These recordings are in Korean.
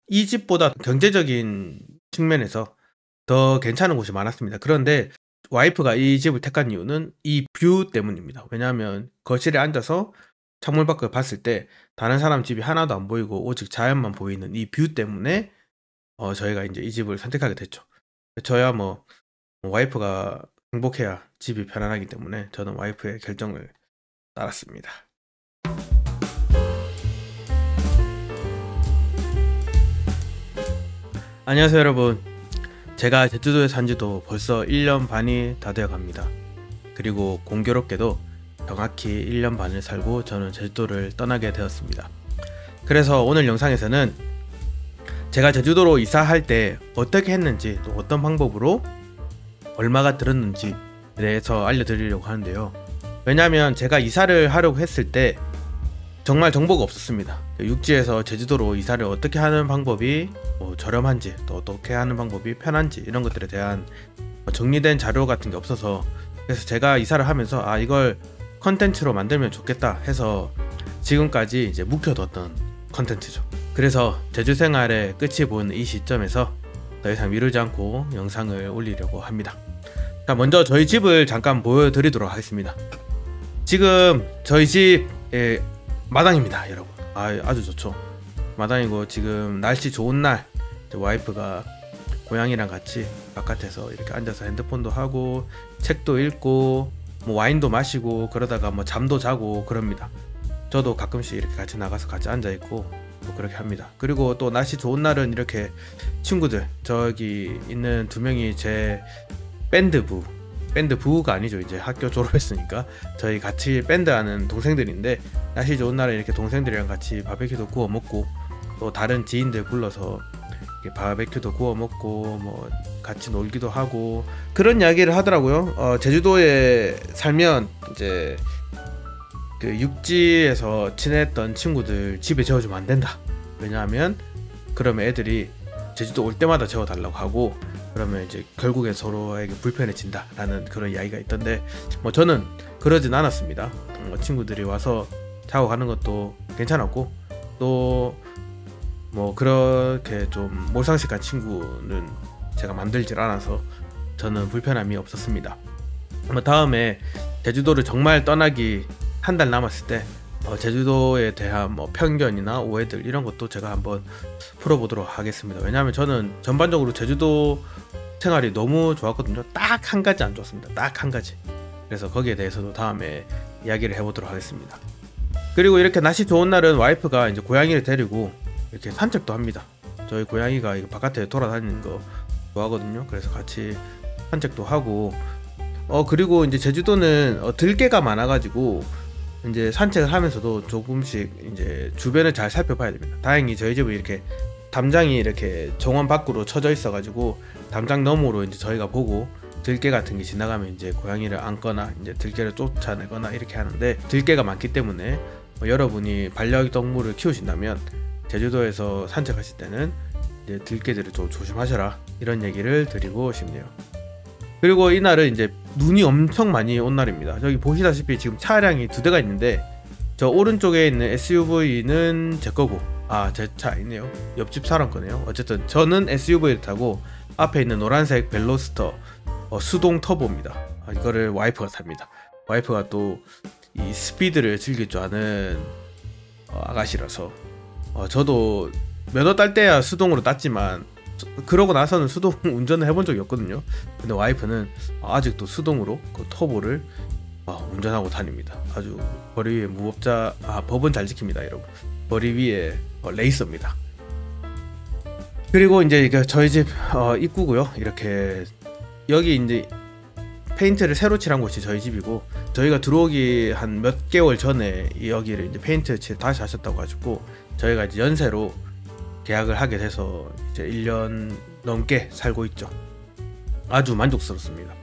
이 집보다 경제적인 측면에서 더 괜찮은 곳이 많았습니다. 그런데 와이프가 이 집을 택한 이유는 이 뷰 때문입니다. 왜냐하면 거실에 앉아서 창문 밖을 봤을 때 다른 사람 집이 하나도 안 보이고 오직 자연만 보이는 이 뷰 때문에 저희가 이제 이 집을 선택하게 됐죠. 저야 뭐 와이프가 행복해야 집이 편안하기 때문에 저는 와이프의 결정을 따랐습니다. 안녕하세요 여러분. 제가 제주도에 산 지도 벌써 1년 반이 다 되어 갑니다. 그리고 공교롭게도 정확히 1년 반을 살고 저는 제주도를 떠나게 되었습니다. 그래서 오늘 영상에서는 제가 제주도로 이사할 때 어떻게 했는지, 또 어떤 방법으로 얼마가 들었는지에 대해서 알려드리려고 하는데요. 왜냐하면 제가 이사를 하려고 했을 때 정말 정보가 없었습니다. 육지에서 제주도로 이사를 어떻게 하는 방법이 저렴한지, 또 어떻게 하는 방법이 편한지, 이런 것들에 대한 정리된 자료 같은 게 없어서, 그래서 제가 이사를 하면서 이걸 컨텐츠로 만들면 좋겠다 해서 지금까지 이제 묵혀뒀던 컨텐츠죠. 그래서 제주 생활의 끝이 보이는 이 시점에서 더 이상 미루지 않고 영상을 올리려고 합니다. 자, 먼저 저희 집을 잠깐 보여드리도록 하겠습니다. 지금 저희 집의 마당입니다, 여러분. 아주 좋죠. 마당이고, 지금 날씨 좋은 날 와이프가 고양이랑 같이 바깥에서 이렇게 앉아서 핸드폰도 하고 책도 읽고 뭐 와인도 마시고 그러다가 뭐 잠도 자고 그럽니다. 저도 가끔씩 이렇게 같이 나가서 같이 앉아있고 뭐 그렇게 합니다. 그리고 또 날씨 좋은 날은 이렇게 친구들, 저기 있는 두 명이 제 밴드부가 아니죠. 이제 학교 졸업했으니까 저희 같이 밴드하는 동생들인데, 날씨 좋은 날에 이렇게 동생들이랑 같이 바베큐도 구워 먹고, 또 다른 지인들 불러서 바베큐도 구워 먹고 뭐 같이 놀기도 하고 그런 이야기를 하더라고요. 제주도에 살면 이제 그 육지에서 지냈던 친구들 집에 재워주면 안 된다. 왜냐하면 그러면 애들이 제주도 올 때마다 재워달라고 하고, 그러면 이제 결국엔 서로에게 불편해진다 라는 그런 이야기가 있던데, 뭐 저는 그러진 않았습니다. 친구들이 와서 자고 가는 것도 괜찮았고, 또 뭐 그렇게 좀 몰상식한 친구는 제가 만들질 않아서 저는 불편함이 없었습니다. 다음에 제주도를 정말 떠나기 한 달 남았을 때 제주도에 대한 뭐 편견이나 오해들, 이런 것도 제가 한번 풀어보도록 하겠습니다. 왜냐하면 저는 전반적으로 제주도 생활이 너무 좋았거든요. 딱 한 가지 안 좋았습니다. 딱 한 가지. 그래서 거기에 대해서도 다음에 이야기를 해보도록 하겠습니다. 그리고 이렇게 날씨 좋은 날은 와이프가 이제 고양이를 데리고 이렇게 산책도 합니다. 저희 고양이가 바깥에 돌아다니는 거 좋아하거든요. 그래서 같이 산책도 하고, 그리고 이제 제주도는 들개가 많아가지고 이제 산책을 하면서도 조금씩 이제 주변을 잘 살펴봐야 됩니다. 다행히 저희 집은 이렇게 담장이 이렇게 정원 밖으로 쳐져 있어가지고 담장 너머로 이제 저희가 보고 들개 같은 게 지나가면 이제 고양이를 안거나 이제 들개를 쫓아내거나 이렇게 하는데, 들개가 많기 때문에 여러분이 반려동물을 키우신다면 제주도에서 산책하실 때는 이제 들개들을 좀 조심하셔라, 이런 얘기를 드리고 싶네요. 그리고 이날은 이제 눈이 엄청 많이 온 날입니다. 저기 보시다시피 지금 차량이 두 대가 있는데, 저 오른쪽에 있는 SUV는 제 거고, 제 차 있네요. 옆집 사람 거네요. 어쨌든 저는 SUV를 타고 앞에 있는 노란색 벨로스터 수동 터보입니다. 이거를 와이프가 탑니다. 와이프가 또 이 스피드를 즐길 줄 아는 아가씨라서, 저도 면허 딸 때야 수동으로 땄지만 그러고 나서는 수동 운전을 해본 적이 없거든요. 근데 와이프는 아직도 수동으로 그 터보를 운전하고 다닙니다. 아주 머리 위에 무법자, 법은 잘 지킵니다 여러분. 머리 위에 레이서입니다. 그리고 이제 저희 집 입구고요. 이렇게 여기 이제 페인트를 새로 칠한 곳이 저희 집이고, 저희가 들어오기 한 몇 개월 전에 여기를 이제 페인트 칠 다시 하셨다고 가지고 저희가 이제 연세로 계약을 하게 돼서 이제 1년 넘게 살고 있죠. 아주 만족스럽습니다.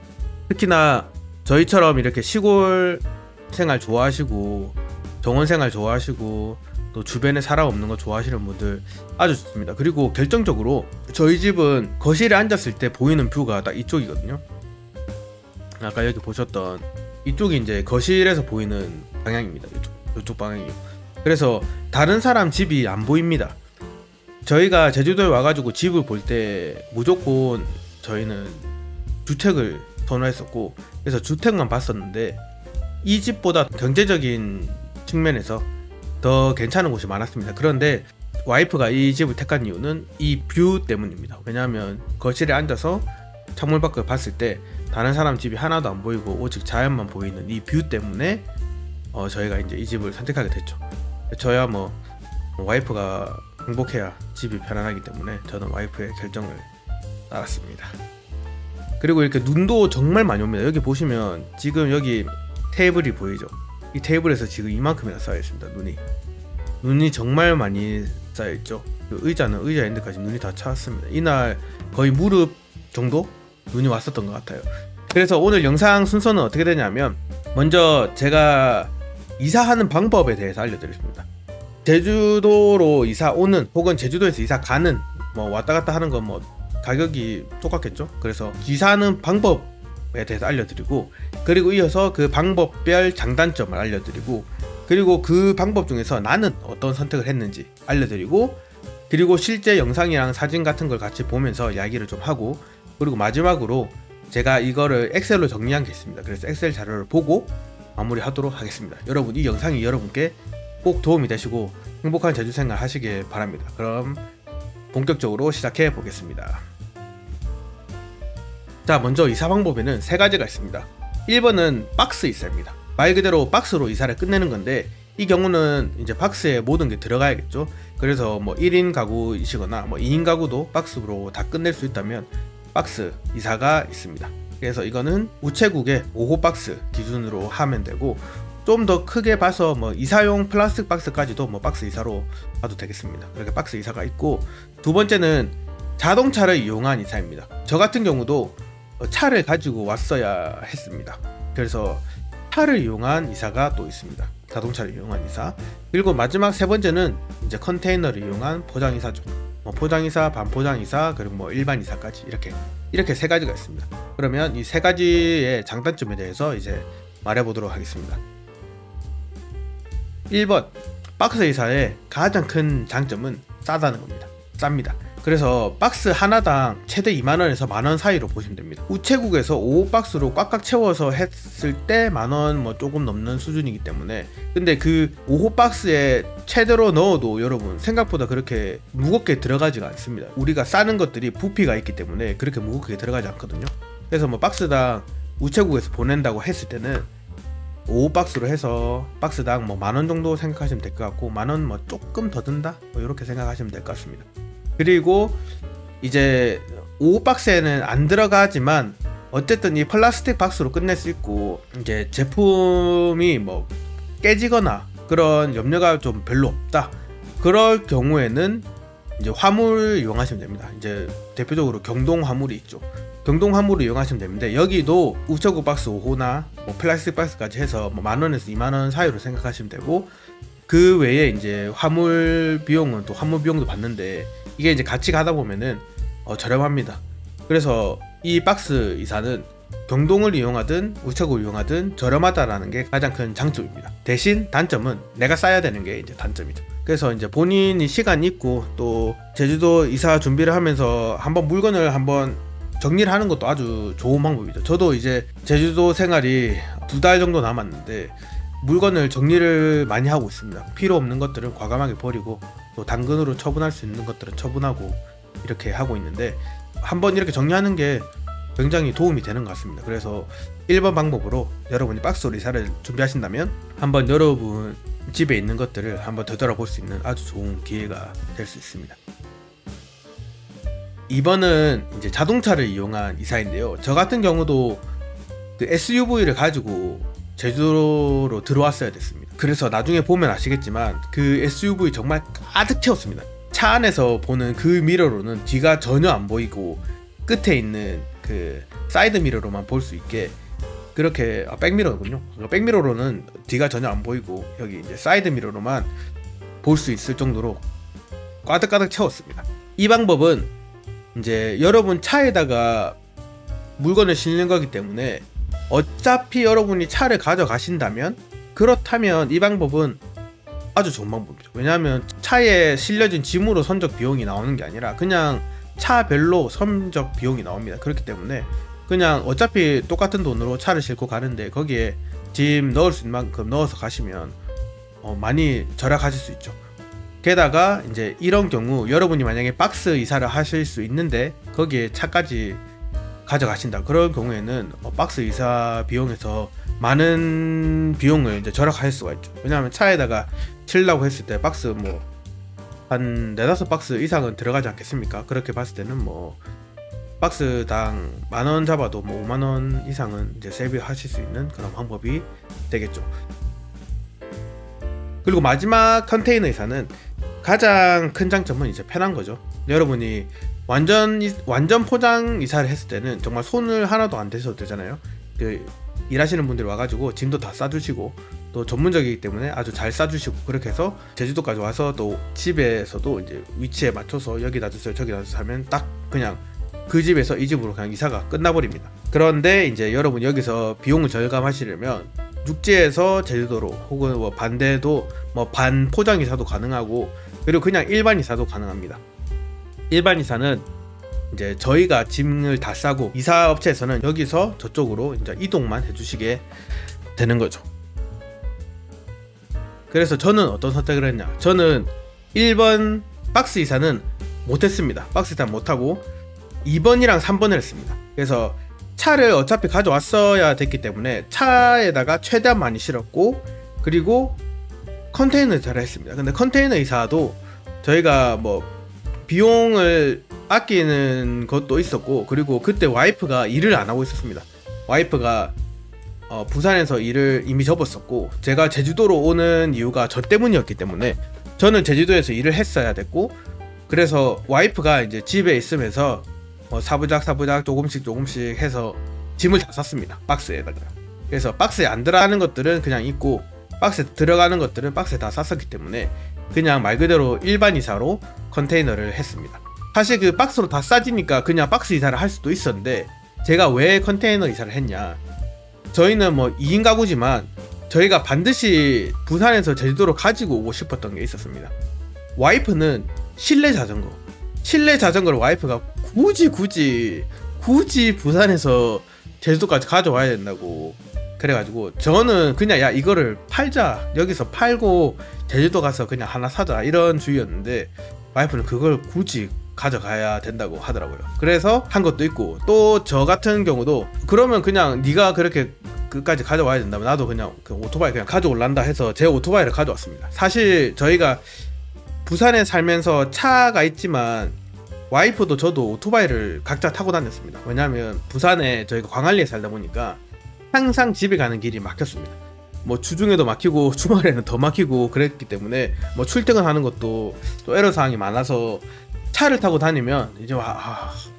특히나 저희처럼 이렇게 시골 생활 좋아하시고 정원 생활 좋아하시고 또 주변에 사람 없는 거 좋아하시는 분들 아주 좋습니다. 그리고 결정적으로 저희 집은 거실에 앉았을 때 보이는 뷰가 딱 이쪽이거든요. 아까 여기 보셨던 이쪽이 이제 거실에서 보이는 방향입니다. 이쪽 방향이요. 그래서 다른 사람 집이 안 보입니다. 저희가 제주도에 와가지고 집을 볼 때 무조건 저희는 주택을 선호했었고, 그래서 주택만 봤었는데 이 집보다 경제적인 측면에서 더 괜찮은 곳이 많았습니다. 그런데 와이프가 이 집을 택한 이유는 이 뷰 때문입니다. 왜냐하면 거실에 앉아서 창문 밖을 봤을 때 다른 사람 집이 하나도 안 보이고 오직 자연만 보이는 이 뷰 때문에 저희가 이제 이 집을 선택하게 됐죠. 저야 뭐 와이프가 행복해야 집이 편안하기 때문에 저는 와이프의 결정을 따랐습니다. 그리고 이렇게 눈도 정말 많이 옵니다. 여기 보시면 지금 여기 테이블이 보이죠? 이 테이블에서 지금 이만큼이나 쌓여 있습니다. 눈이 정말 많이 쌓여 있죠. 의자는 의자 엔드까지 눈이 다 차왔습니다. 이날 거의 무릎 정도 눈이 왔었던 것 같아요. 그래서 오늘 영상 순서는 어떻게 되냐면, 먼저 제가 이사하는 방법에 대해서 알려드리겠습니다. 제주도로 이사 오는 혹은 제주도에서 이사 가는 뭐 왔다 갔다 하는 건 뭐 가격이 똑같겠죠. 그래서 이사하는 방법에 대해서 알려드리고, 그리고 이어서 그 방법별 장단점을 알려드리고, 그리고 그 방법 중에서 나는 어떤 선택을 했는지 알려드리고, 그리고 실제 영상이랑 사진 같은 걸 같이 보면서 이야기를 좀 하고, 그리고 마지막으로 제가 이거를 엑셀로 정리한 게 있습니다. 그래서 엑셀 자료를 보고 마무리하도록 하겠습니다. 여러분, 이 영상이 여러분께 꼭 도움이 되시고 행복한 제주 생활 하시길 바랍니다. 그럼 본격적으로 시작해 보겠습니다. 자, 먼저 이사 방법에는 세 가지가 있습니다. 1번은 박스 이사입니다. 말 그대로 박스로 이사를 끝내는 건데, 이 경우는 이제 박스에 모든 게 들어가야겠죠. 그래서 뭐 1인 가구이시거나 뭐 2인 가구도 박스로 다 끝낼 수 있다면 박스 이사가 있습니다. 그래서 이거는 우체국의 5호 박스 기준으로 하면 되고, 좀 더 크게 봐서 뭐 이사용 플라스틱 박스까지도 뭐 박스 이사로 봐도 되겠습니다. 이렇게 박스 이사가 있고, 두 번째는 자동차를 이용한 이사입니다. 저 같은 경우도 차를 가지고 왔어야 했습니다. 그래서 차를 이용한 이사가 또 있습니다. 자동차를 이용한 이사. 그리고 마지막 세 번째는 이제 컨테이너를 이용한 포장 이사죠. 뭐 포장 이사, 반포장 이사, 그리고 뭐 일반 이사까지 이렇게 세 가지가 있습니다. 그러면 이 세 가지의 장단점에 대해서 이제 말해보도록 하겠습니다. 1번, 박스 이사의 가장 큰 장점은 싸다는 겁니다. 쌉니다. 그래서 박스 하나당 최대 2만원에서 만원 사이로 보시면 됩니다. 우체국에서 5호 박스로 꽉꽉 채워서 했을 때 만원 뭐 조금 넘는 수준이기 때문에, 근데 그 5호 박스에 최대로 넣어도 여러분 생각보다 그렇게 무겁게 들어가지가 않습니다. 우리가 싸는 것들이 부피가 있기 때문에 그렇게 무겁게 들어가지 않거든요. 그래서 뭐 박스당 우체국에서 보낸다고 했을 때는 5호 박스로 해서 박스당 뭐 만원 정도 생각하시면 될 것 같고, 만원 뭐 조금 더 든다? 뭐 이렇게 생각하시면 될 것 같습니다. 그리고 이제 5호 박스에는 안 들어가지만 어쨌든 이 플라스틱 박스로 끝낼 수 있고, 이제 제품이 뭐 깨지거나 그런 염려가 좀 별로 없다, 그럴 경우에는 이제 화물 이용하시면 됩니다. 이제 대표적으로 경동 화물이 있죠. 경동 화물을 이용하시면 되는데, 여기도 우체국 박스 5호나 뭐 플라스틱 박스까지 해서 뭐 만원에서 2만원 사이로 생각하시면 되고, 그 외에 이제 화물 비용은 또 화물 비용도 받는데, 이게 이제 같이 가다 보면은 저렴합니다. 그래서 이 박스 이사는 경동을 이용하든 우체국을 이용하든 저렴하다라는 게 가장 큰 장점입니다. 대신 단점은 내가 싸야 되는 게 이제 단점이죠. 그래서 이제 본인이 시간 있고 또 제주도 이사 준비를 하면서 한번 물건을 한번 정리를 하는 것도 아주 좋은 방법이죠. 저도 이제 제주도 생활이 2달 정도 남았는데 물건을 정리를 많이 하고 있습니다. 필요 없는 것들은 과감하게 버리고, 또 당근으로 처분할 수 있는 것들은 처분하고, 이렇게 하고 있는데, 한번 이렇게 정리하는 게 굉장히 도움이 되는 것 같습니다. 그래서 1번 방법으로 여러분이 박스로 이사를 준비하신다면 한번 여러분 집에 있는 것들을 한번 되돌아볼 수 있는 아주 좋은 기회가 될 수 있습니다. 2번은 이제 자동차를 이용한 이사인데요. 저 같은 경우도 그 SUV를 가지고 제주도로 들어왔어야 됐습니다. 그래서 나중에 보면 아시겠지만 그 SUV 정말 가득 채웠습니다. 차 안에서 보는 그 미러로는 뒤가 전혀 안 보이고, 끝에 있는 그 사이드 미러로만 볼 수 있게, 그렇게 백미러군요. 백미러로는 뒤가 전혀 안 보이고 여기 이제 사이드 미러로만 볼 수 있을 정도로 가득가득 채웠습니다. 이 방법은 이제 여러분 차에다가 물건을 실는 거기 때문에 어차피 여러분이 차를 가져가신다면, 그렇다면 이 방법은 아주 좋은 방법이죠. 왜냐하면 차에 실려진 짐으로 선적 비용이 나오는 게 아니라 그냥 차별로 선적 비용이 나옵니다. 그렇기 때문에 그냥 어차피 똑같은 돈으로 차를 싣고 가는데 거기에 짐 넣을 수 있는 만큼 넣어서 가시면 많이 절약하실 수 있죠. 게다가 이제 이런 경우 여러분이 만약에 박스 이사를 하실 수 있는데 거기에 차까지 가져가신다 그런 경우에는 박스 이사 비용에서 많은 비용을 이제 절약할 수가 있죠. 왜냐하면 차에다가 칠라고 했을 때 박스 뭐 한 4-5박스 이상은 들어가지 않겠습니까? 그렇게 봤을 때는 뭐 박스당 10,000원 잡아도 뭐 50,000원 이상은 이제 세이브하실 수 있는 그런 방법이 되겠죠. 그리고 마지막 컨테이너 이사는 가장 큰 장점은 이제 편한 거죠. 여러분이 완전 포장 이사를 했을 때는 정말 손을 하나도 안 대셔도 되잖아요. 그 일하시는 분들이 와가지고 짐도 다 싸주시고 또 전문적이기 때문에 아주 잘 싸주시고 그렇게 해서 제주도까지 와서 또 집에서도 이제 위치에 맞춰서 여기 놔주세요 저기 놔주세요 하면 딱 그냥 그 집에서 이 집으로 그냥 이사가 끝나버립니다. 그런데 이제 여러분 여기서 비용을 절감하시려면 육지에서 제주도로 혹은 뭐 반대도 뭐 반 포장 이사도 가능하고 그리고 그냥 일반 이사도 가능합니다. 일반 이사는 이제 저희가 짐을 다 싸고 이사 업체에서는 여기서 저쪽으로 이제 이동만 해주시게 되는 거죠. 그래서 저는 어떤 선택을 했냐, 저는 1번 박스 이사는 못했습니다. 박스 이사 못하고 2번이랑 3번을 했습니다. 그래서 차를 어차피 가져왔어야 됐기 때문에 차에다가 최대한 많이 실었고 그리고 컨테이너 이사를 했습니다. 근데 컨테이너 이사도 저희가 뭐 비용을 아끼는 것도 있었고 그리고 그때 와이프가 일을 안 하고 있었습니다. 와이프가 부산에서 일을 이미 접었었고 제가 제주도로 오는 이유가 저 때문이었기 때문에 저는 제주도에서 일을 했어야 됐고 그래서 와이프가 이제 집에 있으면서 사부작 조금씩 해서 짐을 다 쌌습니다. 박스에다가. 그래서 박스에 안 들어가는 것들은 그냥 있고 박스에 들어가는 것들은 박스에 다 쌌었기 때문에 그냥 말 그대로 일반 이사로 컨테이너를 했습니다. 사실 그 박스로 다 싸지니까 그냥 박스 이사를 할 수도 있었는데 제가 왜 컨테이너 이사를 했냐, 저희는 뭐 2인 가구지만 저희가 반드시 부산에서 제주도로 가지고 오고 싶었던 게 있었습니다. 와이프는 실내 자전거를 와이프가 굳이 부산에서 제주도까지 가져와야 된다고 그래가지고 저는 그냥 야 이거를 팔자, 여기서 팔고 제주도 가서 그냥 하나 사자 이런 주의였는데 와이프는 그걸 굳이 가져가야 된다고 하더라고요. 그래서 한 것도 있고 또 저 같은 경우도 그러면 그냥 네가 그렇게 끝까지 가져와야 된다면 나도 그냥 그 오토바이 그냥 가져올란다 해서 제 오토바이를 가져왔습니다. 사실 저희가 부산에 살면서 차가 있지만 와이프도 저도 오토바이를 각자 타고 다녔습니다. 왜냐하면 부산에 저희가 광안리에 살다 보니까 항상 집에 가는 길이 막혔습니다. 뭐 주중에도 막히고 주말에는 더 막히고 그랬기 때문에 뭐 출퇴근하는 것도 또 애로사항이 많아서 차를 타고 다니면 이제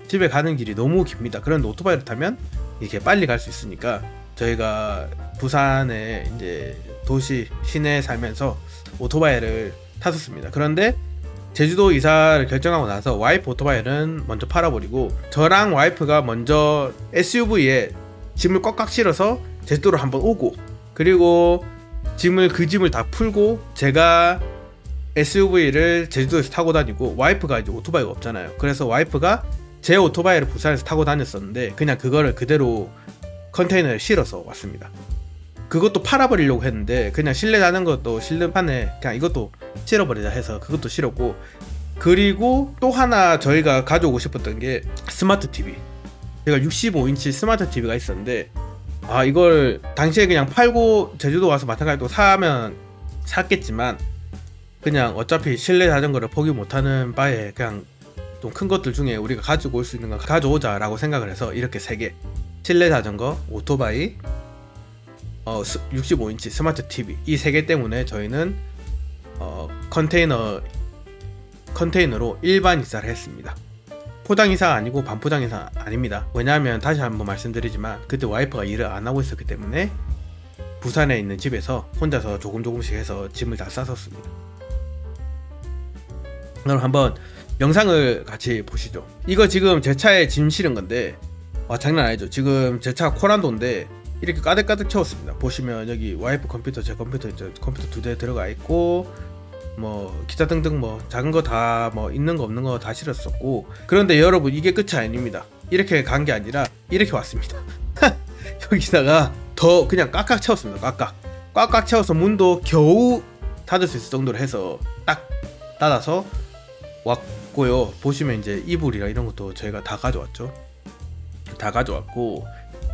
집에 가는 길이 너무 깁니다. 그런데 오토바이를 타면 이렇게 빨리 갈 수 있으니까 저희가 부산에 이제 도시 시내에 살면서 오토바이를 탔었습니다. 그런데 제주도 이사를 결정하고 나서 와이프 오토바이는 먼저 팔아버리고 저랑 와이프가 먼저 SUV에 짐을 꽉꽉 실어서 제주도로 한번 오고 그리고 그 짐을 다 풀고 제가 SUV를 제주도에서 타고 다니고 와이프가 이제 오토바이가 없잖아요. 그래서 와이프가 제 오토바이를 부산에서 타고 다녔었는데 그냥 그거를 그대로 컨테이너에 실어서 왔습니다. 그것도 팔아버리려고 했는데 그냥 실내 자전거도 실내판에 그냥 이것도 실어버리자 해서 그것도 실었고 그리고 또 하나 저희가 가져오고 싶었던 게 스마트 TV. 제가 65인치 스마트 TV가 있었는데 이걸 당시에 그냥 팔고 제주도 와서 마찬가지로 사면 샀겠지만 그냥 어차피 실내 자전거를 포기 못하는 바에 그냥 좀 큰 것들 중에 우리가 가지고 올 수 있는 거 가져오자 라고 생각을 해서 이렇게 3개 실내 자전거, 오토바이, 65인치 스마트 TV 이 3개 때문에 저희는 컨테이너로 일반 이사를 했습니다. 포장 이사가 아니고 반포장 이사 아닙니다. 왜냐하면 다시 한번 말씀드리지만 그때 와이프가 일을 안 하고 있었기 때문에 부산에 있는 집에서 혼자서 조금씩 해서 짐을 다 쌌었습니다. 그럼 한번 영상을 같이 보시죠. 이거 지금 제 차에 짐 실은 건데 장난 아니죠. 지금 제 차가 코란도인데 이렇게 가득가득 채웠습니다. 보시면 여기 와이프 컴퓨터, 제 컴퓨터, 컴퓨터 2대 들어가 있고 뭐 기타 등등 뭐 작은 거 다 뭐 있는 거 없는 거 다 실었었고, 그런데 여러분 이게 끝이 아닙니다. 이렇게 간 게 아니라 이렇게 왔습니다. 여기다가 더 그냥 꽉꽉 채웠습니다. 꽉꽉 채워서 문도 겨우 닫을 수 있을 정도로 해서 딱 닫아서 왔고요. 보시면 이제 이불이랑 이런 것도 저희가 다 가져왔죠. 다 가져왔고,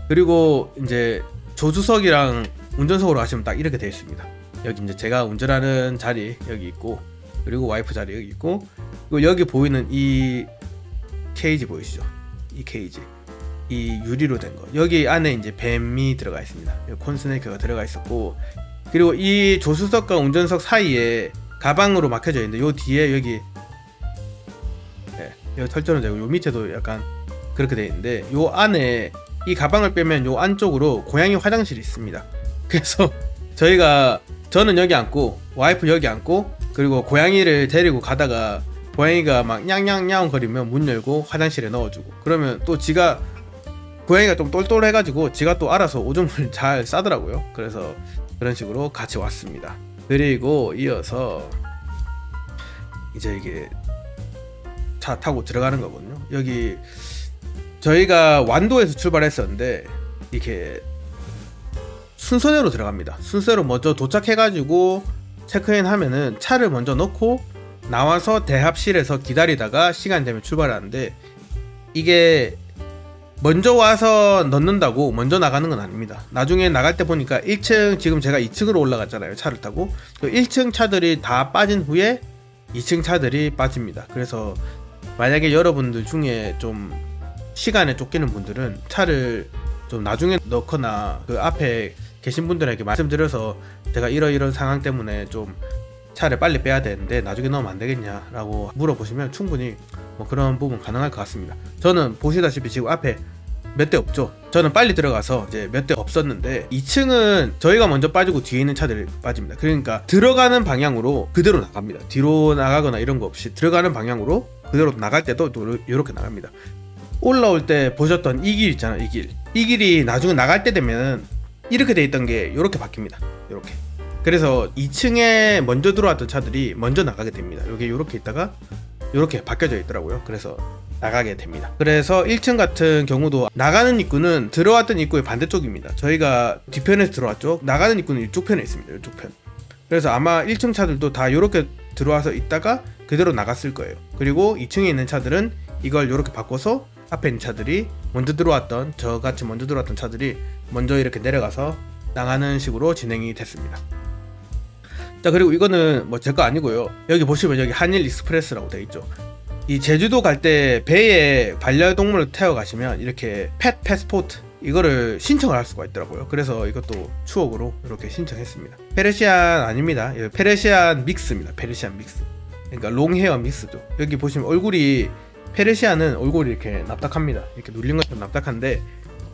그리고 이제 조수석이랑 운전석으로 가시면 딱 이렇게 되어 있습니다. 여기 이제 제가 운전하는 자리 여기 있고, 그리고 와이프 자리 여기 있고, 그리고 여기 보이는 이 케이지 보이시죠? 이 케이지, 이 유리로 된 거, 여기 안에 이제 뱀이 들어가 있습니다. 콘스네이크가 들어가 있었고, 그리고 이 조수석과 운전석 사이에 가방으로 막혀져 있는데, 요 뒤에 여기 여기 설정은 되고, 요 밑에도 약간 그렇게 되어 있는데, 요 안에 이 가방을 빼면 요 안쪽으로 고양이 화장실이 있습니다. 그래서 저는 여기 앉고 와이프 여기 앉고, 그리고 고양이를 데리고 가다가 고양이가 막 냥냥냥 거리면 문 열고 화장실에 넣어주고, 그러면 또 지가 고양이가 좀 똘똘해가지고 지가 또 알아서 오줌을 잘 싸더라고요. 그래서 그런 식으로 같이 왔습니다. 그리고 이어서 이제 이게 차 타고 들어가는 거거든요. 여기 저희가 완도에서 출발했었는데 이렇게 순서대로 들어갑니다. 순서대로 먼저 도착해가지고 체크인 하면은 차를 먼저 넣고 나와서 대합실에서 기다리다가 시간 되면 출발하는데, 이게 먼저 와서 넣는다고 먼저 나가는 건 아닙니다. 나중에 나갈 때 보니까 1층, 지금 제가 2층으로 올라갔잖아요, 차를 타고. 그 1층 차들이 다 빠진 후에 2층 차들이 빠집니다. 그래서 만약에 여러분들 중에 좀 시간에 쫓기는 분들은 차를 좀 나중에 넣거나, 그 앞에 계신 분들에게 말씀드려서 제가 이런 상황 때문에 좀 차를 빨리 빼야 되는데 나중에 넣으면 안 되겠냐 라고 물어보시면 충분히 뭐 그런 부분 가능할 것 같습니다. 저는 보시다시피 지금 앞에 몇 대 없죠. 저는 빨리 들어가서 이제 몇 대 없었는데, 2층은 저희가 먼저 빠지고 뒤에 있는 차들이 빠집니다. 그러니까 들어가는 방향으로 그대로 나갑니다. 뒤로 나가거나 이런 거 없이 들어가는 방향으로 그대로 나갈 때도 이렇게 나갑니다. 올라올 때 보셨던 이 길 있잖아요, 이 길이 나중에 나갈 때 되면은 이렇게 돼 있던 게 이렇게 바뀝니다. 이렇게. 그래서 2층에 먼저 들어왔던 차들이 먼저 나가게 됩니다. 여기 이렇게 있다가 이렇게 바뀌어져 있더라고요. 그래서 나가게 됩니다. 그래서 1층 같은 경우도 나가는 입구는 들어왔던 입구의 반대쪽입니다. 저희가 뒤편에서 들어왔죠. 나가는 입구는 이쪽 편에 있습니다. 이쪽 편. 그래서 아마 1층 차들도 다 이렇게 들어와서 있다가 그대로 나갔을 거예요. 그리고 2층에 있는 차들은 이걸 이렇게 바꿔서 앞에 있는 차들이 먼저 들어왔던, 저같이 먼저 들어왔던 차들이 먼저 이렇게 내려가서 나가는 식으로 진행이 됐습니다. 자, 그리고 이거는 뭐 제 거 아니고요. 여기 보시면 여기 한일 익스프레스라고 되어 있죠. 이 제주도 갈 때 배에 반려동물을 태워 가시면 이렇게 펫 패스포트 이거를 신청을 할 수가 있더라고요. 그래서 이것도 추억으로 이렇게 신청했습니다. 페르시안 아닙니다. 페르시안 믹스입니다. 페르시안 믹스. 그러니까 롱헤어 믹스죠. 여기 보시면 얼굴이, 페르시안은 얼굴이 이렇게 납작합니다. 이렇게 눌린 것처럼 납작한데,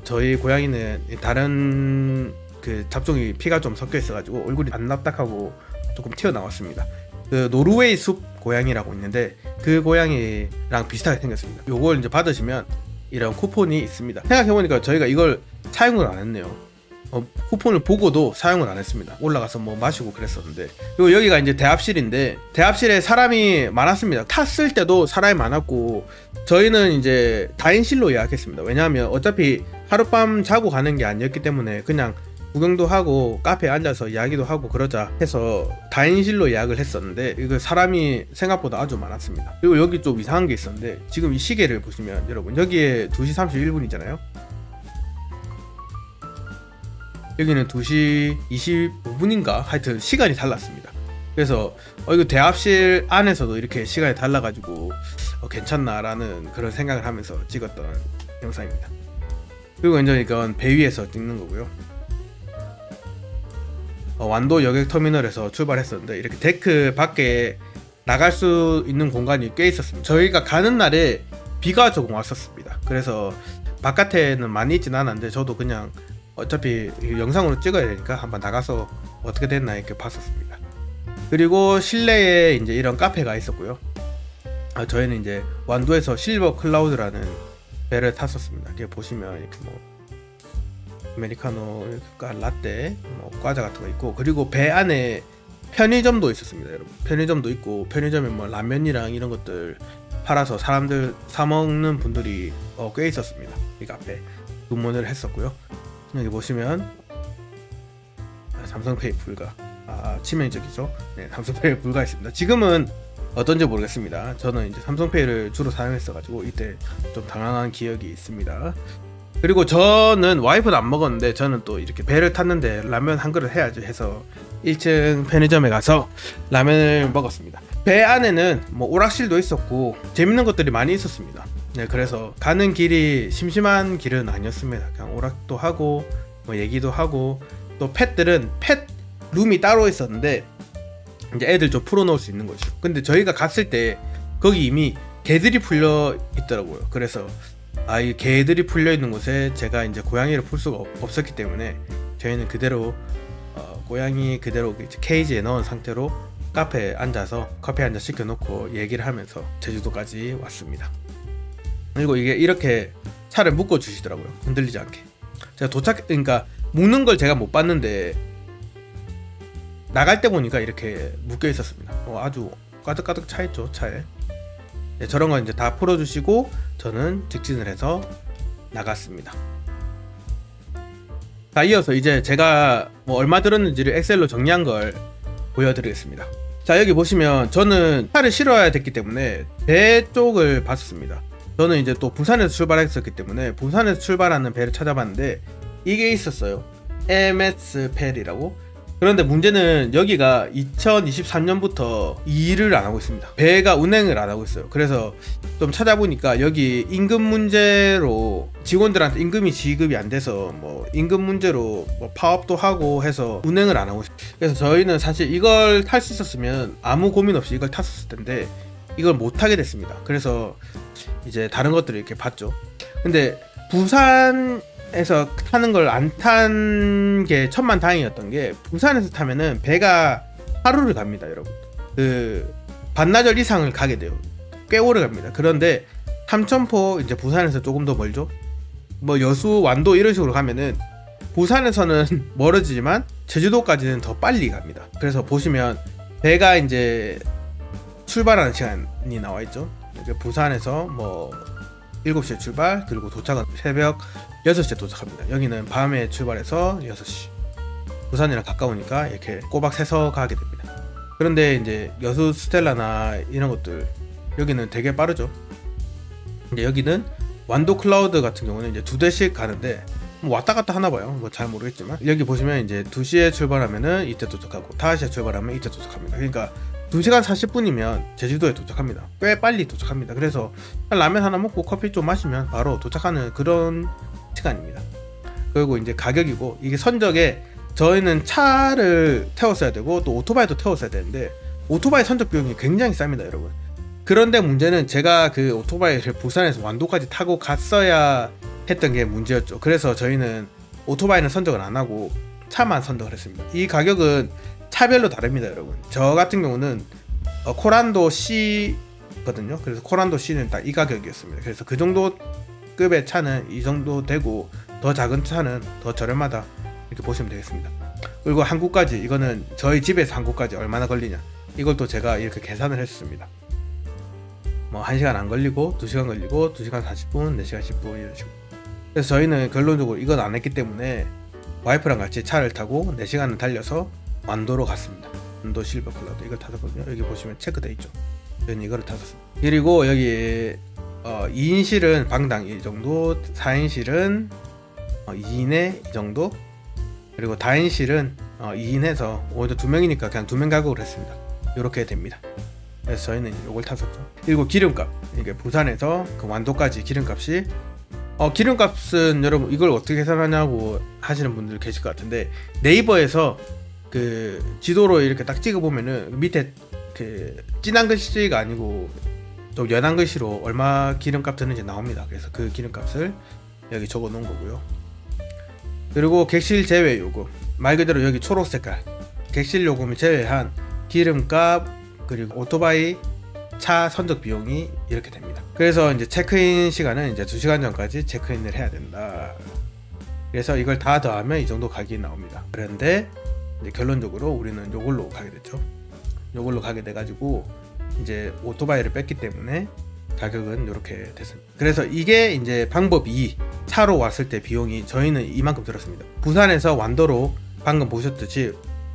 저희 고양이는 다른 그 잡종이 피가 좀 섞여 있어가지고 얼굴이 안 납작하고 조금 튀어나왔습니다. 그 노르웨이 숲 고양이라고 있는데 그 고양이랑 비슷하게 생겼습니다. 요걸 이제 받으시면 이런 쿠폰이 있습니다. 생각해보니까 저희가 이걸 사용을 안 했네요. 쿠폰을 보고도 사용을 안 했습니다. 올라가서 뭐 마시고 그랬었는데. 그리고 여기가 이제 대합실인데, 대합실에 사람이 많았습니다. 탔을 때도 사람이 많았고, 저희는 이제 다인실로 예약했습니다. 왜냐하면 어차피 하룻밤 자고 가는 게 아니었기 때문에 그냥 구경도 하고 카페에 앉아서 이야기도 하고 그러자 해서 다인실로 예약을 했었는데, 이거 사람이 생각보다 아주 많았습니다. 그리고 여기 좀 이상한 게 있었는데, 지금 이 시계를 보시면 여러분 여기에 2시 31분이잖아요 여기는 2시 25분인가 하여튼 시간이 달랐습니다. 그래서 이거 대합실 안에서도 이렇게 시간이 달라가지고 괜찮나 라는 그런 생각을 하면서 찍었던 영상입니다. 그리고 이제 이건 배 위에서 찍는 거고요. 완도 여객터미널에서 출발했었는데, 이렇게 데크 밖에 나갈 수 있는 공간이 꽤 있었습니다. 저희가 가는 날에 비가 조금 왔었습니다. 그래서 바깥에는 많이 있진 않았는데, 저도 그냥 어차피 영상으로 찍어야 되니까 한번 나가서 어떻게 됐나 이렇게 봤었습니다. 그리고 실내에 이제 이런 카페가 있었고요. 저희는 이제 완도에서 실버 클라우드라는 배를 탔었습니다. 이렇게 보시면 이렇게 뭐 아메리카노, 라떼, 뭐 과자 같은 거 있고, 그리고 배 안에 편의점도 있었습니다, 여러분. 편의점도 있고, 편의점에 뭐 라면이랑 이런 것들 팔아서 사람들 사 먹는 분들이 꽤 있었습니다. 이 카페 주문을 했었고요. 여기 보시면 삼성페이 불가. 치명적이죠. 네, 삼성페이 불가했습니다. 지금은 어떤지 모르겠습니다. 저는 이제 삼성페이를 주로 사용했어가지고 이때 좀 당황한 기억이 있습니다. 그리고 저는 와이프는 안 먹었는데, 저는 또 이렇게 배를 탔는데 라면 한 그릇 해야지 해서 1층 편의점에 가서 라면을 먹었습니다. 배 안에는 뭐 오락실도 있었고 재밌는 것들이 많이 있었습니다. 네, 그래서 가는 길이 심심한 길은 아니었습니다. 그냥 오락도 하고 뭐 얘기도 하고, 또 펫들은 펫 룸이 따로 있었는데 이제 애들 좀 풀어놓을 수 있는 거죠. 근데 저희가 갔을 때 거기 이미 개들이 풀려 있더라고요. 그래서 이 개들이 풀려 있는 곳에 제가 이제 고양이를 풀 수가 없었기 때문에 저희는 그대로 고양이 그대로 이제 케이지에 넣은 상태로 카페에 앉아서 커피 한잔 시켜놓고 얘기를 하면서 제주도까지 왔습니다. 그리고 이게 이렇게 차를 묶어 주시더라고요. 흔들리지 않게. 제가 그러니까 묶는 걸 제가 못 봤는데 나갈 때 보니까 이렇게 묶여 있었습니다. 아주 가득가득 차 있죠, 차에. 네, 저런 거 이제 다 풀어주시고 저는 직진을 해서 나갔습니다. 자, 이어서 이제 제가 뭐 얼마 들었는지를 엑셀로 정리한 걸 보여드리겠습니다. 자, 여기 보시면 저는 차를 실어야 됐기 때문에 배 쪽을 봤습니다. 저는 이제 또 부산에서 출발했었기 때문에 부산에서 출발하는 배를 찾아봤는데 이게 있었어요. MS 펠이라고. 그런데 문제는 여기가 2023년부터 일을 안 하고 있습니다. 배가 운행을 안 하고 있어요. 그래서 좀 찾아보니까 여기 임금 문제로 직원들한테 임금이 지급이 안 돼서 뭐 임금 문제로 뭐 파업도 하고 해서 운행을 안 하고 있어요. 그래서 저희는 사실 이걸 탈 수 있었으면 아무 고민 없이 이걸 탔었을 텐데 이걸 못 타게 됐습니다. 그래서 이제 다른 것들을 이렇게 봤죠. 근데 부산에서 타는 걸 안 탄 게 천만다행이었던 게, 부산에서 타면은 배가 하루를 갑니다, 여러분. 그 반나절 이상을 가게 돼요. 꽤 오래 갑니다. 그런데 삼천포 이제 부산에서 조금 더 멀죠. 뭐 여수, 완도 이런 식으로 가면은 부산에서는 멀어지지만 제주도까지는 더 빨리 갑니다. 그래서 보시면 배가 이제 출발하는 시간이 나와 있죠. 부산에서 뭐 7시에 출발, 그리고 도착은 새벽 6시에 도착합니다. 여기는 밤에 출발해서 6시. 부산이랑 가까우니까 이렇게 꼬박 새서 가게 됩니다. 그런데 이제 여수 스텔라나 이런 것들 여기는 되게 빠르죠. 이제 여기는 완도 클라우드 같은 경우는 이제 2대씩 가는데 뭐 왔다 갔다 하나 봐요. 뭐 잘 모르겠지만 여기 보시면 이제 2시에 출발하면은 이때 도착하고 5시에 출발하면 이때 도착합니다. 그러니까 2시간 40분이면 제주도에 도착합니다. 꽤 빨리 도착합니다. 그래서 라면 하나 먹고 커피 좀 마시면 바로 도착하는 그런 시간입니다. 그리고 이제 가격이고, 이게 선적에 저희는 차를 태웠어야 되고 또 오토바이도 태웠어야 되는데 오토바이 선적 비용이 굉장히 쌉니다, 여러분. 그런데 문제는 제가 그 오토바이를 부산에서 완도까지 타고 갔어야 했던 게 문제였죠. 그래서 저희는 오토바이는 선적을 안 하고 차만 선적을 했습니다. 이 가격은 차별로 다릅니다, 여러분. 저 같은 경우는 코란도 C거든요. 그래서 코란도 C는 딱 이 가격이었습니다. 그래서 그 정도 급의 차는 이 정도 되고 더 작은 차는 더 저렴하다, 이렇게 보시면 되겠습니다. 그리고 한국까지, 이거는 저희 집에서 한국까지 얼마나 걸리냐, 이걸 또 제가 이렇게 계산을 했습니다. 뭐 1시간 안 걸리고 2시간 걸리고 2시간 40분, 4시간 10분 이런 식으로. 그래서 저희는 결론적으로 이건 안 했기 때문에 와이프랑 같이 차를 타고 4시간을 달려서 완도로 갔습니다. 완도 실버 클라우드 이걸 탔었거든요. 여기 보시면 체크돼 있죠. 저는 이거를 탔었습니다. 그리고 여기 2인실은 방당 이 정도, 4인실은 2인에 이 정도, 그리고 다인실은 2인해서 오히려 2명이니까 그냥 2명 가격으로 했습니다. 이렇게 됩니다. 그래서 저희는 이걸 탔었죠. 그리고 기름값, 이게 부산에서 그 완도까지 기름값이 기름값은 여러분 이걸 어떻게 계산하냐고 하시는 분들 계실 것 같은데, 네이버에서 그 지도로 이렇게 딱 찍어 보면은 밑에 그 진한 글씨가 아니고 또 연한 글씨로 얼마 기름값 드는지 나옵니다. 그래서 그 기름값을 여기 적어 놓은 거고요. 그리고 객실 제외 요금, 말 그대로 여기 초록 색깔 객실 요금을 제외한 기름값, 그리고 오토바이 차 선적 비용이 이렇게 됩니다. 그래서 이제 체크인 시간은 이제 2시간 전까지 체크인을 해야 된다. 그래서 이걸 다 더하면 이 정도 가격이 나옵니다. 그런데 이제 결론적으로 우리는 요걸로 가게 됐죠. 요걸로 가게 돼가지고 이제 오토바이를 뺐기 때문에 가격은 이렇게 됐습니다. 그래서 이게 이제 방법 2. 차로 왔을 때 비용이 저희는 이만큼 들었습니다. 부산에서 완도로 방금 보셨듯이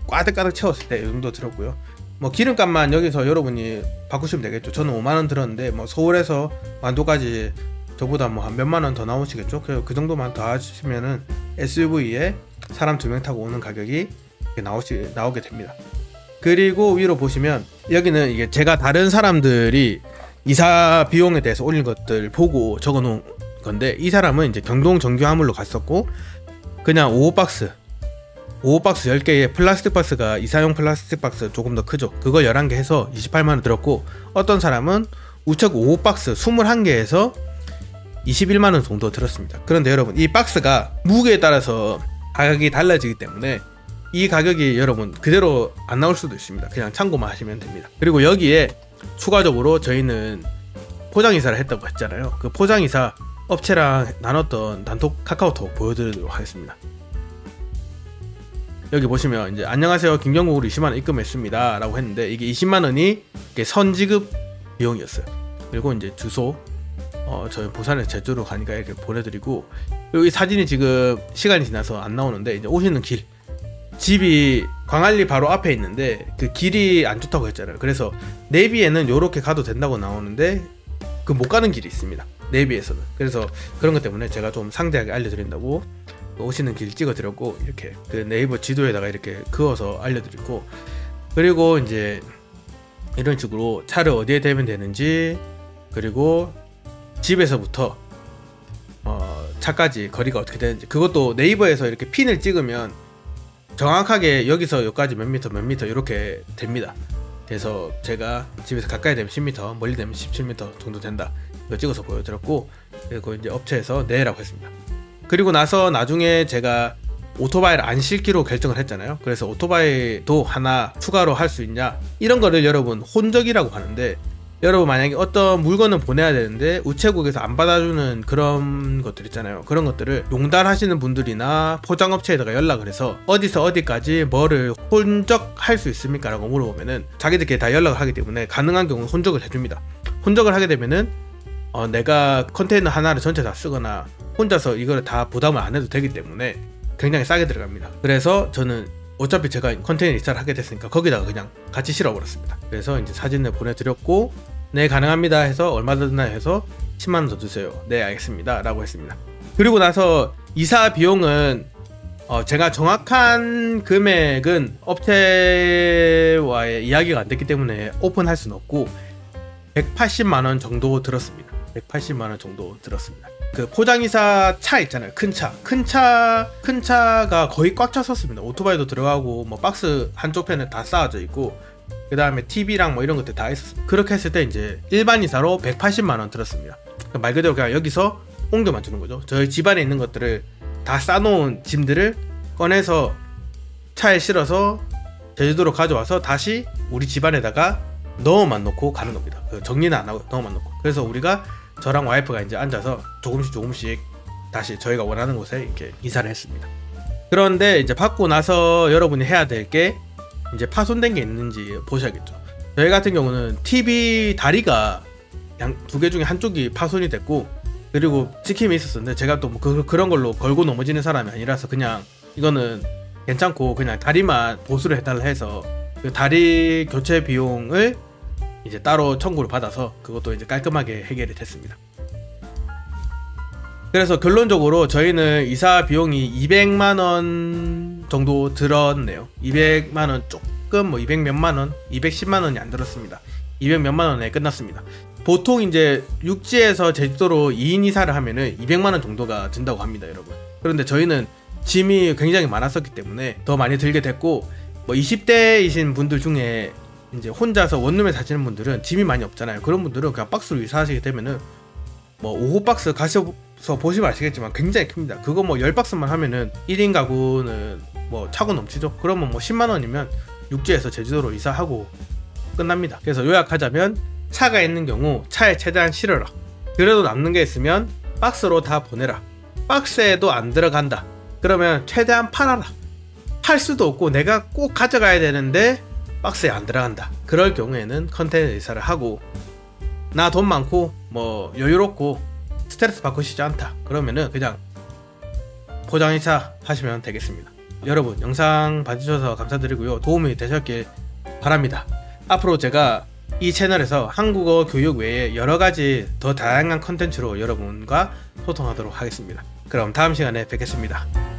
꽈득꽈득 채웠을 때 이 정도 들었고요. 뭐 기름값만 여기서 여러분이 바꾸시면 되겠죠. 저는 5만원 들었는데 뭐 서울에서 완도까지 저보다 뭐 한 몇만원 더 나오시겠죠. 그 정도만 더 하시면은 SUV에 사람 2명 타고 오는 가격이 나오게 됩니다. 그리고 위로 보시면 여기는 이게 제가 다른 사람들이 이사 비용에 대해서 올린 것들 보고 적어 놓은 건데, 이 사람은 이제 경동 정규 화물로 갔었고 그냥 5호박스 10개에 플라스틱 박스가 이사용 플라스틱 박스 조금 더 크죠. 그거 11개 해서 28만원 들었고, 어떤 사람은 우측 5호박스 21개에서 21만원 정도 들었습니다. 그런데 여러분, 이 박스가 무게에 따라서 가격이 달라지기 때문에 이 가격이 여러분 그대로 안 나올 수도 있습니다. 그냥 참고만 하시면 됩니다. 그리고 여기에 추가적으로 저희는 포장이사를 했다고 했잖아요. 그 포장이사 업체랑 나눴던 단톡 카카오톡 보여드리도록 하겠습니다. 여기 보시면 이제 안녕하세요, 김경국으로 20만원 입금했습니다 라고 했는데, 이게 20만원이 선지급 비용이었어요. 그리고 이제 주소 저희 부산에 제주로 가니까 이렇게 보내드리고, 여기 사진이 지금 시간이 지나서 안 나오는데 이제 오시는 길, 집이 광안리 바로 앞에 있는데 그 길이 안 좋다고 했잖아요. 그래서 내비에는 요렇게 가도 된다고 나오는데 그 못 가는 길이 있습니다, 내비에서는. 그래서 그런 것 때문에 제가 좀 상세하게 알려드린다고 오시는 길 찍어드렸고, 이렇게 그 네이버 지도에다가 이렇게 그어서 알려드리고, 그리고 이제 이런 식으로 차를 어디에 대면 되는지, 그리고 집에서부터 차까지 거리가 어떻게 되는지, 그것도 네이버에서 이렇게 핀을 찍으면 정확하게 여기서 여기까지 몇 미터 이렇게 됩니다. 그래서 제가 집에서 가까이 되면 10m, 멀리 되면 17m 정도 된다, 이거 찍어서 보여드렸고, 그리고 이제 업체에서 네라고 했습니다. 그리고 나서 나중에 제가 오토바이를 안 실기로 결정을 했잖아요. 그래서 오토바이도 하나 추가로 할 수 있냐, 이런 거를 여러분 혼적이라고 하는데, 여러분 만약에 어떤 물건을 보내야 되는데 우체국에서 안 받아주는 그런 것들 있잖아요. 그런 것들을 용달하시는 분들이나 포장업체에다가 연락을 해서 어디서 어디까지 뭐를 혼적할 수 있습니까 라고 물어보면은 자기들끼리 다 연락을 하기 때문에 가능한 경우는 혼적을 해줍니다. 혼적을 하게 되면은 내가 컨테이너 하나를 전체 다 쓰거나 혼자서 이걸 다 부담을 안 해도 되기 때문에 굉장히 싸게 들어갑니다. 그래서 저는 어차피 제가 컨테이너 이사를 하게 됐으니까 거기다가 그냥 같이 실어버렸습니다. 그래서 이제 사진을 보내드렸고, 네 가능합니다 해서 얼마 드나 해서 10만원 더 주세요. 네 알겠습니다 라고 했습니다. 그리고 나서 이사 비용은 제가 정확한 금액은 업체와의 이야기가 안 됐기 때문에 오픈할 수는 없고 180만원 정도 들었습니다. 180만원 정도 들었습니다. 그 포장이사 차 있잖아요. 큰 차가 거의 꽉 찼었습니다. 오토바이도 들어가고 뭐 박스 한쪽 편에 다 쌓아져 있고, 그 다음에 TV랑 뭐 이런 것들 다 있었어요. 그렇게 했을 때 이제 일반 이사로 180만원 들었습니다. 말 그대로 그냥 여기서 옮겨만 주는 거죠. 저희 집안에 있는 것들을 다 싸놓은 짐들을 꺼내서 차에 실어서 제주도로 가져와서 다시 우리 집안에다가 넣어만 놓고 가는 겁니다. 정리는 안 하고 넣어만 놓고. 그래서 우리가 저랑 와이프가 이제 앉아서 조금씩 다시 저희가 원하는 곳에 이렇게 이사를 했습니다. 그런데 이제 받고 나서 여러분이 해야 될 게 이제 파손된 게 있는지 보셔야겠죠. 저희 같은 경우는 TV 다리가 두 개 중에 한쪽이 파손이 됐고, 그리고 찍힘이 있었는데 제가 또 뭐 그런 걸로 걸고 넘어지는 사람이 아니라서 그냥 이거는 괜찮고 그냥 다리만 보수를 해달라 해서 그 다리 교체 비용을 이제 따로 청구를 받아서 그것도 이제 깔끔하게 해결이 됐습니다. 그래서 결론적으로 저희는 이사 비용이 200만원 정도 들었네요. 200만원 조금, 뭐 200 몇만원, 210만원이 안 들었습니다. 200 몇만원에 끝났습니다. 보통 이제 육지에서 제주도로 2인 이사를 하면은 200만원 정도가 든다고 합니다, 여러분. 그런데 저희는 짐이 굉장히 많았었기 때문에 더 많이 들게 됐고, 뭐 20대이신 분들 중에 이제 혼자서 원룸에 사시는 분들은 짐이 많이 없잖아요. 그런 분들은 그냥 박스로 이사하시게 되면은 뭐 5호 박스 가셔서 보시면 아시겠지만 굉장히 큽니다. 그거 뭐 10박스만 하면은 1인 가구는 뭐 차고 넘치죠. 그러면 뭐 10만원이면 육지에서 제주도로 이사하고 끝납니다. 그래서 요약하자면 차가 있는 경우 차에 최대한 실어라. 그래도 남는 게 있으면 박스로 다 보내라. 박스에도 안 들어간다. 그러면 최대한 팔아라. 팔 수도 없고 내가 꼭 가져가야 되는데 박스에 안 들어간다. 그럴 경우에는 컨테이너 이사를 하고, 나 돈 많고 뭐 여유롭고 스트레스 받고 싶지 않다 그러면은 그냥 포장 이사 하시면 되겠습니다. 여러분 영상 봐주셔서 감사드리고요. 도움이 되셨길 바랍니다. 앞으로 제가 이 채널에서 한국어 교육 외에 여러가지 더 다양한 컨텐츠로 여러분과 소통하도록 하겠습니다. 그럼 다음 시간에 뵙겠습니다.